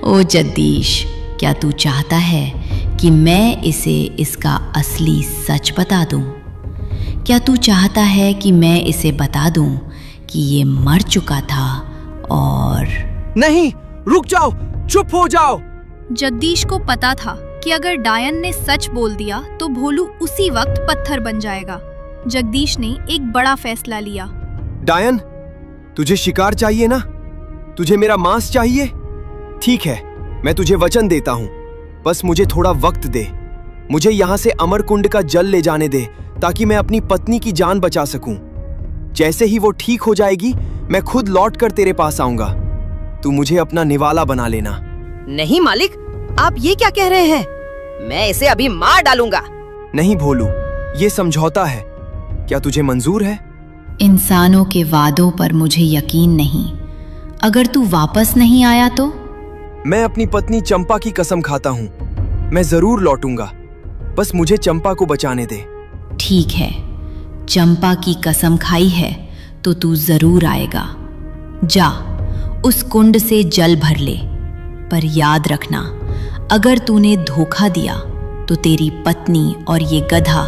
ओ जगदीश, क्या तू चाहता है कि मैं इसे इसका असली सच बता दूं? क्या तू चाहता है कि मैं इसे बता दूं कि ये मर चुका था और... नहीं, रुक जाओ, चुप हो जाओ। जगदीश को पता था कि अगर डायन ने सच बोल दिया तो भोलू उसी वक्त पत्थर बन जाएगा। जगदीश ने एक बड़ा फैसला लिया। डायन, तुझे शिकार चाहिए ना? तुझे मेरा मांस चाहिए? ठीक है, मैं तुझे वचन देता हूँ। बस मुझे थोड़ा वक्त दे। मुझे यहाँ से अमरकुंड का जल ले जाने दे ताकि मैं अपनी पत्नी की जान बचा सकूं। जैसे ही वो ठीक हो जाएगी, मैं खुद लौट कर तेरे पास आऊंगा। तू मुझे अपना निवाला बना लेना। नहीं मालिक, आप ये क्या कह रहे हैं? मैं इसे अभी मार डालूंगा। नहीं भोलू, ये समझौता है। क्या तुझे मंजूर है? इंसानों के वादों पर मुझे यकीन नहीं। अगर तू वापस नहीं आया तो? मैं अपनी पत्नी चंपा की कसम खाता हूँ, मैं जरूर लौटूंगा। बस मुझे चंपा को बचाने दे। ठीक है, चंपा की कसम खाई है तो तू जरूर आएगा। जा, उस कुंड से जल भर ले। पर याद रखना, अगर तूने धोखा दिया तो तेरी पत्नी और ये गधा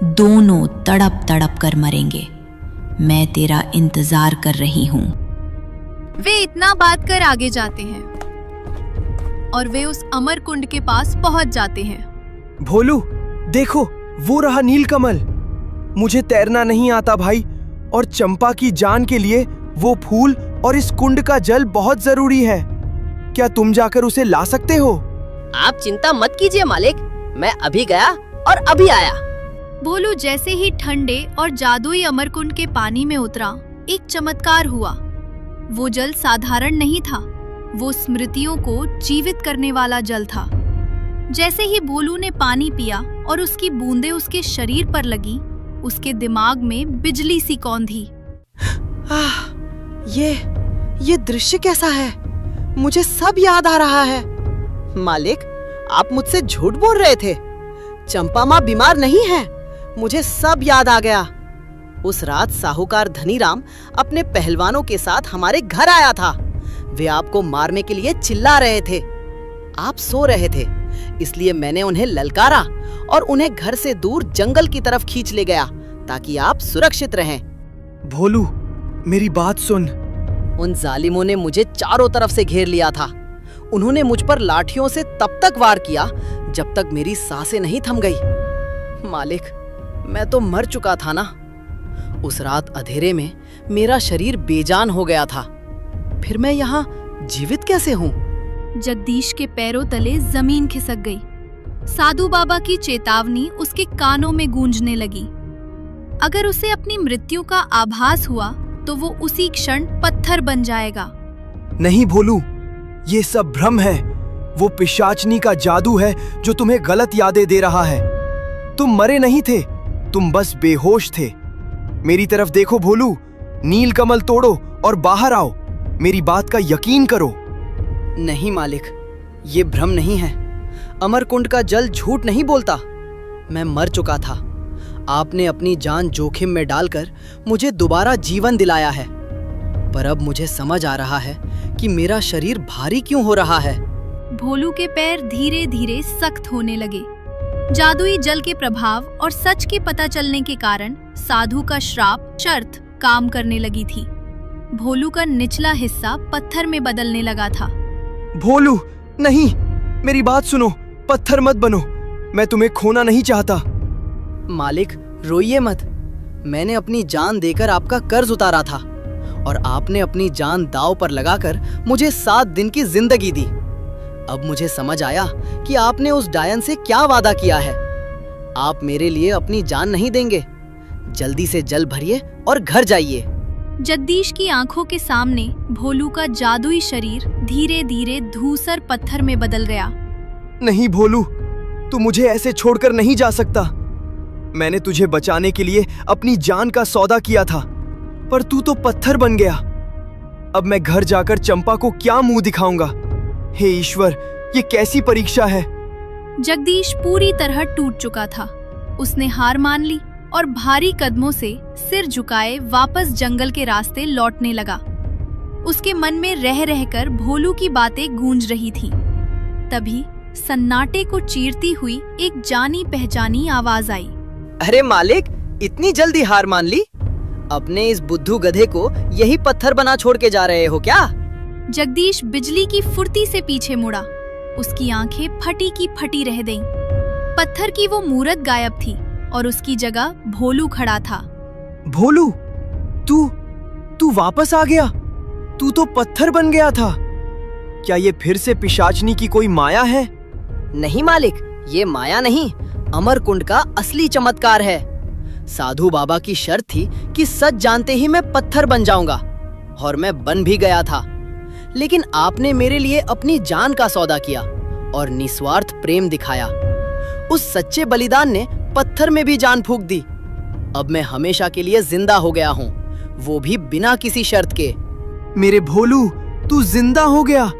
दोनों तड़प तड़प कर मरेंगे। मैं तेरा इंतजार कर रही हूँ। वे इतना बात कर आगे जाते हैं और वे उस अमर कुंड के पास पहुंच जाते हैं। भोलू, देखो, वो रहा नीलकमल। मुझे तैरना नहीं आता भाई, और चंपा की जान के लिए वो फूल और इस कुंड का जल बहुत जरूरी है। क्या तुम जाकर उसे ला सकते हो? आप चिंता मत कीजिए मालिक, मैं अभी गया और अभी आया। भोलू जैसे ही ठंडे और जादुई अमरकुंड के पानी में उतरा, एक चमत्कार हुआ। वो जल साधारण नहीं था, वो स्मृतियों को जीवित करने वाला जल था। जैसे ही भोलू ने पानी पिया और उसकी बूंदें उसके शरीर पर लगी, उसके दिमाग में बिजली सी कौंधी। ये दृश्य कैसा है? मुझे सब याद आ रहा है। मालिक, आप मुझसे झूठ बोल रहे थे। चंपा माँ बीमार नहीं है। मुझे सब याद आ गया। उस रात साहूकार धनीराम अपने पहलवानों के साथ हमारे घर आया था। वे आपको मारने के लिए चिल्ला रहे थे। आप सो रहे थे, इसलिए मैंने उन्हें ललकारा और उन्हें घर से दूर जंगल की तरफ खींच ले गया ताकि आप सुरक्षित रहें। भोलू, मेरी बात सुन। उन जालिमों ने मुझे चारों तरफ से घेर लिया था। उन्होंने मुझ पर लाठियों से तब तक वार किया जब तक मेरी सांसें नहीं थम गई। मालिक, मैं तो मर चुका था ना। उस रात अंधेरे में मेरा शरीर बेजान हो गया था। फिर मैं यहाँ जीवित कैसे हूँ? जगदीश के पैरों तले जमीन खिसक गई। साधु बाबा की चेतावनी उसके कानों में गूंजने लगी। अगर उसे अपनी मृत्यु का आभास हुआ तो वो उसी क्षण पत्थर बन जाएगा। नहीं भोलू, ये सब भ्रम है। वो पिशाचनी का जादू है जो तुम्हें गलत यादें दे रहा है। तुम मरे नहीं थे, तुम बस बेहोश थे। मेरी तरफ देखो भोलू, नील कमल तोड़ो और बाहर आओ। मेरी बात का यकीन करो। नहीं मालिक, ये भ्रम नहीं है। अमरकुंड का जल झूठ नहीं बोलता। मैं मर चुका था। आपने अपनी जान जोखिम में डालकर मुझे दोबारा जीवन दिलाया है। पर अब मुझे समझ आ रहा है कि मेरा शरीर भारी क्यों हो रहा है। भोलू के पैर धीरे धीरे सख्त होने लगे। जादुई जल के प्रभाव और सच के पता चलने के कारण साधु का श्राप शर्त काम करने लगी थी। भोलू का निचला हिस्सा पत्थर में बदलने लगा था। भोलू, नहीं, मेरी बात सुनो। पत्थर मत बनो। मैं तुम्हें खोना नहीं चाहता। मालिक, रोइए मत। मैंने अपनी जान देकर आपका कर्ज उतारा था और आपने अपनी जान दांव पर लगाकर मुझे 7 दिन की जिंदगी दी। अब मुझे समझ आया कि आपने उस डायन से क्या वादा किया है। आप मेरे लिए अपनी जान नहीं देंगे। जल्दी से जल भरिए और घर जाइए। जगदीश की आंखों के सामने भोलू का जादुई शरीर धीरे धीरे धूसर पत्थर में बदल गया। नहीं भोलू, तू मुझे ऐसे छोड़कर नहीं जा सकता। मैंने तुझे बचाने के लिए अपनी जान का सौदा किया था, पर तू तो पत्थर बन गया। अब मैं घर जाकर चंपा को क्या मुंह दिखाऊंगा? हे ईश्वर, ये कैसी परीक्षा है? जगदीश पूरी तरह टूट चुका था। उसने हार मान ली और भारी कदमों से सिर झुकाए वापस जंगल के रास्ते लौटने लगा। उसके मन में रह रहकर भोलू की बातें गूंज रही थीं। तभी सन्नाटे को चीरती हुई एक जानी पहचानी आवाज आई। अरे मालिक, इतनी जल्दी हार मान ली? अपने इस बुद्धू गधे को यही पत्थर बना छोड़ के जा रहे हो क्या? जगदीश बिजली की फुर्ती से पीछे मुड़ा। उसकी आंखें फटी की फटी रह गईं। पत्थर की वो मूरत गायब थी और उसकी जगह भोलू खड़ा था। भोलू, तू वापस आ गया? तू तो पत्थर बन गया था। क्या ये फिर से पिशाचनी की कोई माया है? नहीं मालिक, ये माया नहीं, अमरकुंड का असली चमत्कार है। साधु बाबा की शर्त थी कि सच जानते ही मैं पत्थर बन जाऊंगा, और मैं बन भी गया था। लेकिन आपने मेरे लिए अपनी जान का सौदा किया और निस्वार्थ प्रेम दिखाया। उस सच्चे बलिदान ने पत्थर में भी जान फूंक दी। अब मैं हमेशा के लिए जिंदा हो गया हूँ, वो भी बिना किसी शर्त के। मेरे भोलू, तू जिंदा हो गया?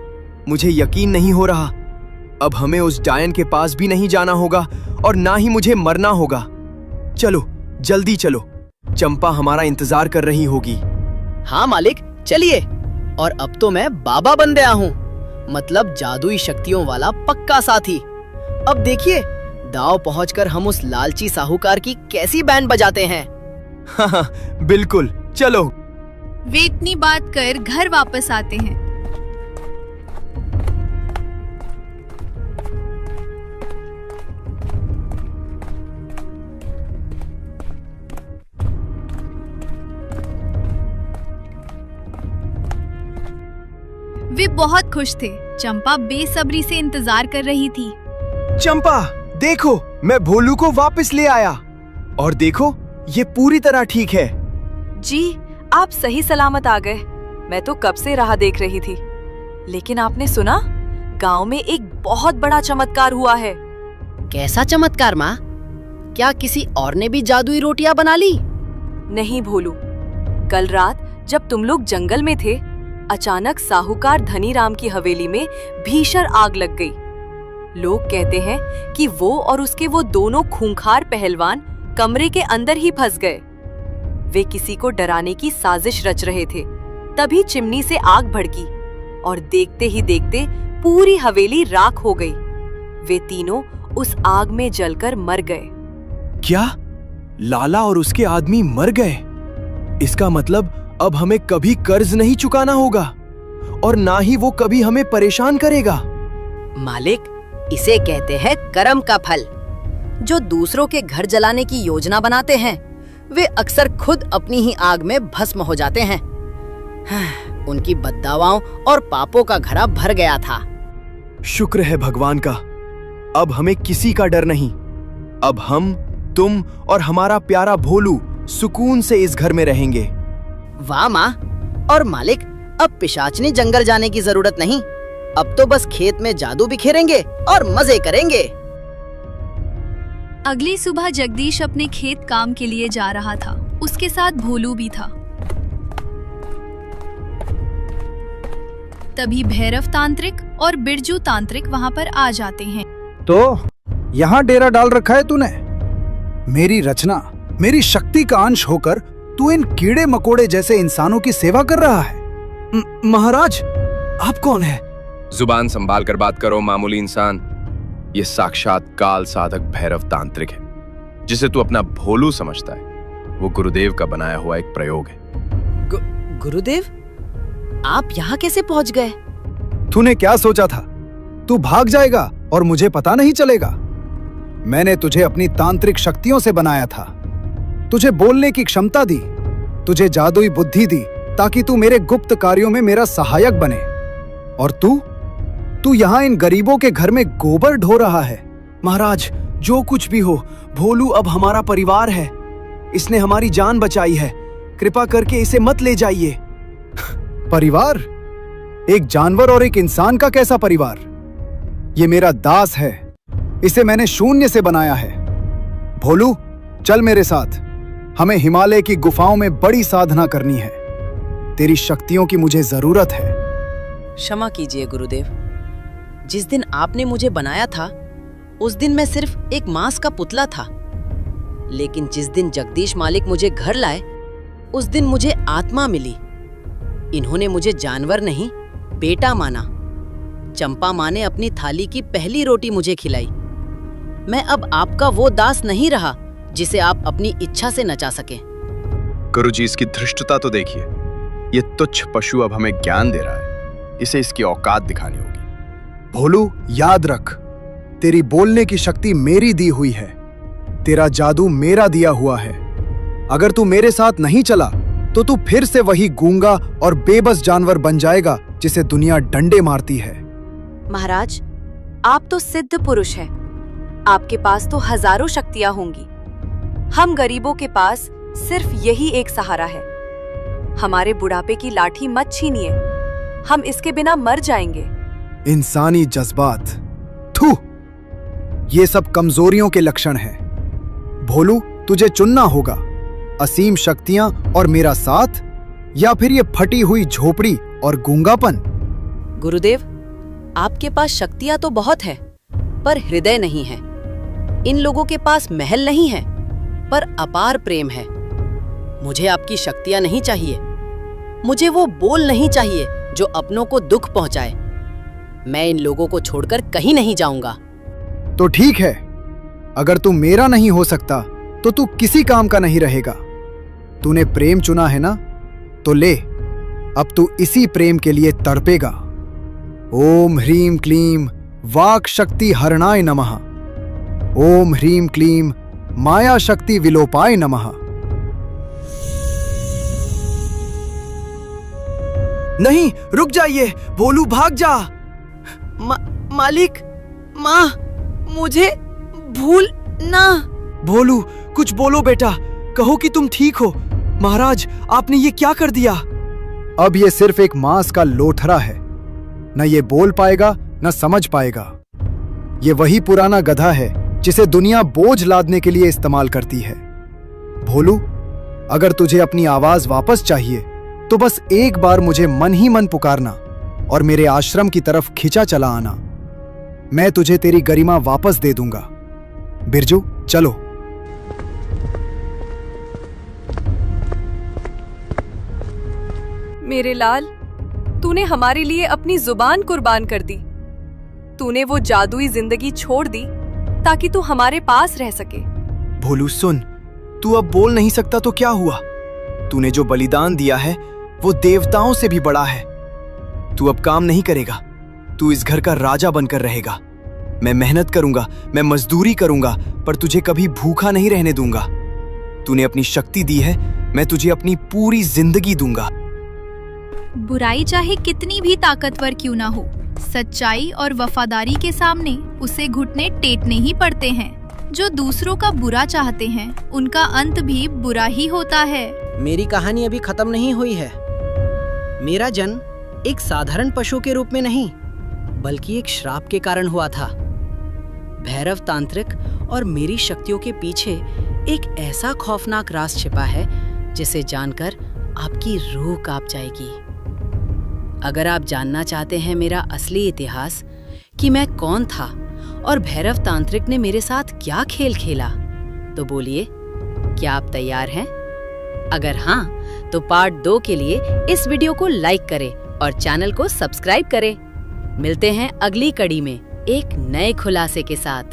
मुझे यकीन नहीं हो रहा। अब हमें उस डायन के पास भी नहीं जाना होगा और ना ही मुझे मरना होगा। चलो, जल्दी चलो, चंपा हमारा इंतजार कर रही होगी। हाँ मालिक, चलिए। और अब तो मैं बाबा बन गया हूँ, मतलब जादुई शक्तियों वाला पक्का साथी। अब देखिए, दांव पहुंचकर हम उस लालची साहूकार की कैसी बैंड बजाते हैं। हाँ, बिल्कुल, चलो। वे इतनी बात कर घर वापस आते हैं। वे बहुत खुश थे। चंपा बेसब्री से इंतजार कर रही थी। चंपा, देखो, मैं भोलू को वापस ले आया। और देखो, ये पूरी तरह ठीक है। जी, आप सही सलामत आ गए। मैं तो कब से राह देख रही थी। लेकिन आपने सुना, गांव में एक बहुत बड़ा चमत्कार हुआ है। कैसा चमत्कार माँ? क्या किसी और ने भी जादुई रोटियां बना ली? नहीं भोलू, कल रात जब तुम लोग जंगल में थे, अचानक साहूकार धनीराम की हवेली में भीषण आग लग गई। लोग कहते हैं कि वो और उसके वो दोनों खूंखार पहलवान कमरे के अंदर ही फंस गए। वे किसी को डराने की साजिश रच रहे थे। तभी चिमनी से आग भड़की और देखते ही देखते पूरी हवेली राख हो गई। वे तीनों उस आग में जलकर मर गए। क्या लाला और उसके आदमी मर गए? इसका मतलब अब हमें कभी कर्ज नहीं चुकाना होगा और ना ही वो कभी हमें परेशान करेगा। मालिक, इसे कहते हैं कर्म का फल। जो दूसरों के घर जलाने की योजना बनाते हैं वे अक्सर खुद अपनी ही आग में भस्म हो जाते हैं। उनकी बद्दावाओं और पापों का घड़ा भर गया था। शुक्र है भगवान का, अब हमें किसी का डर नहीं। अब हम, तुम और हमारा प्यारा भोलू सुकून से इस घर में रहेंगे। वाह माँ और मालिक, अब पिशाचनी जंगल जाने की जरूरत नहीं। अब तो बस खेत में जादू बिखेरेंगे और मजे करेंगे। अगली सुबह जगदीश अपने खेत काम के लिए जा रहा था। उसके साथ भोलू भी था। तभी भैरव तांत्रिक और बिरजू तांत्रिक वहां पर आ जाते हैं। तो यहाँ डेरा डाल रखा है तूने? मेरी रचना, मेरी शक्ति का अंश होकर तू इन कीड़े मकोड़े जैसे इंसानों की सेवा कर रहा है। महाराज, आप कौन है? जुबान संभाल कर बात करो मामूली इंसान। ये साक्षात काल साधक भैरव तांत्रिक है, जिसे तू अपना भोलू समझता है। वो गुरुदेव का बनाया हुआ एक प्रयोग है। गुरुदेव, आप यहाँ कैसे पहुँच गए? तूने क्या सोचा था? तू भाग जाएगा और मुझे पता नहीं चलेगा? मैंने तुझे अपनी तांत्रिक शक्तियों से बनाया था। तुझे बोलने की क्षमता दी, तुझे जादुई बुद्धि दी ताकि तू मेरे गुप्त कार्यों में मेरा सहायक बने। और तू यहाँ इन गरीबों के घर में गोबर ढो रहा है। महाराज, जो कुछ भी हो, भोलू अब हमारा परिवार है। इसने हमारी जान बचाई है। कृपा करके इसे मत ले जाइए। परिवार? एक जानवर और एक इंसान का कैसा परिवार? ये मेरा दास है। इसे मैंने शून्य से बनाया है। भोलू, चल मेरे साथ। हमें हिमालय की गुफाओं में बड़ी साधना करनी है। तेरी शक्तियों की मुझे जरूरत है। क्षमा कीजिए गुरुदेव। जिस दिन आपने मुझे बनाया था उस दिन मैं सिर्फ एक मांस का पुतला था। लेकिन जिस दिन जगदीश मालिक मुझे घर लाए उस दिन मुझे आत्मा मिली। इन्होंने मुझे जानवर नहीं, बेटा माना। चंपा माँ ने अपनी थाली की पहली रोटी मुझे खिलाई। मैं अब आपका वो दास नहीं रहा जिसे आप अपनी इच्छा से नचा सके। गुरुजी, इसकी धृष्टता तो देखिए। ये तुच्छ पशु अब हमें ज्ञान दे रहा है। इसे इसकी औकात दिखानी होगी। भोलू, याद रख, तेरी बोलने की शक्ति मेरी दी हुई है। तेरा जादू मेरा दिया हुआ है। अगर तू मेरे साथ नहीं चला तो तू फिर से वही गूंगा और बेबस जानवर बन जाएगा जिसे दुनिया डंडे मारती है। महाराज, आप तो सिद्ध पुरुष हैं। आपके पास तो हजारों शक्तियां होंगी। हम गरीबों के पास सिर्फ यही एक सहारा है। हमारे बुढ़ापे की लाठी मत छीनिए। हम इसके बिना मर जाएंगे। इंसानी जज्बात, थू, ये सब कमजोरियों के लक्षण हैं। भोलू, तुझे चुनना होगा, असीम शक्तियां और मेरा साथ, या फिर ये फटी हुई झोपड़ी और गूंगापन। गुरुदेव, आपके पास शक्तियां तो बहुत है पर हृदय नहीं है। इन लोगों के पास महल नहीं है पर अपार प्रेम है। मुझे आपकी शक्तियां नहीं चाहिए। मुझे वो बोल नहीं चाहिए जो अपनों को दुख पहुंचाए। मैं इन लोगों को छोड़कर कहीं नहीं जाऊंगा। तो ठीक है, अगर तू मेरा नहीं हो सकता तो तू किसी काम का नहीं रहेगा। तूने प्रेम चुना है ना, तो ले, अब तू इसी प्रेम के लिए तड़पेगा। ओम ह्रीम क्लीम वाक शक्ति हरणाय नमः। ओम ह्रीम क्लीम माया शक्ति विलोपाय नमः। नहीं, रुक जाइए। भोलू, भाग जा। मालिक, माँ, मुझे भूल ना। भोलू, कुछ बोलो बेटा। कहो कि तुम ठीक हो। महाराज, आपने ये क्या कर दिया? अब ये सिर्फ एक मांस का लोथरा है। न ये बोल पाएगा न समझ पाएगा। ये वही पुराना गधा है जिसे दुनिया बोझ लादने के लिए इस्तेमाल करती है। भोलू, अगर तुझे अपनी आवाज वापस चाहिए तो बस एक बार मुझे मन ही मन पुकारना और मेरे आश्रम की तरफ खिंचा चला आना। मैं तुझे तेरी गरिमा वापस दे दूंगा। बिरजू, चलो। मेरे लाल, तूने हमारे लिए अपनी जुबान कुर्बान कर दी। तूने वो जादुई जिंदगी छोड़ दी ताकि तू हमारे पास रह सके। भोलू सुन, तू अब बोल नहीं सकता तो क्या हुआ? तूने जो बलिदान दिया है वो देवताओं से भी बड़ा है। तू अब काम नहीं करेगा, तू इस घर का राजा बनकर रहेगा। मैं मेहनत करूंगा, मैं मजदूरी करूंगा, पर तुझे कभी भूखा नहीं रहने दूंगा। तूने अपनी शक्ति दी है, मैं तुझे अपनी पूरी जिंदगी दूंगा। बुराई चाहे कितनी भी ताकतवर क्यों ना हो, सच्चाई और वफादारी के सामने उसे घुटने टेकने ही पड़ते हैं। जो दूसरों का बुरा चाहते हैं, उनका अंत भी बुरा ही होता है। मेरी कहानी अभी खत्म नहीं हुई है। मेरा जन्म एक साधारण पशु के रूप में नहीं, बल्कि एक श्राप के कारण हुआ था। भैरव तांत्रिक और मेरी शक्तियों के पीछे एक ऐसा खौफनाक राज छिपा है जिसे जानकर आपकी रूह कांप जाएगी। अगर आप जानना चाहते हैं मेरा असली इतिहास, कि मैं कौन था और भैरव तांत्रिक ने मेरे साथ क्या खेल खेला, तो बोलिए, क्या आप तैयार हैं? अगर हाँ, तो पार्ट 2 के लिए इस वीडियो को लाइक करें और चैनल को सब्सक्राइब करें। मिलते हैं अगली कड़ी में एक नए खुलासे के साथ।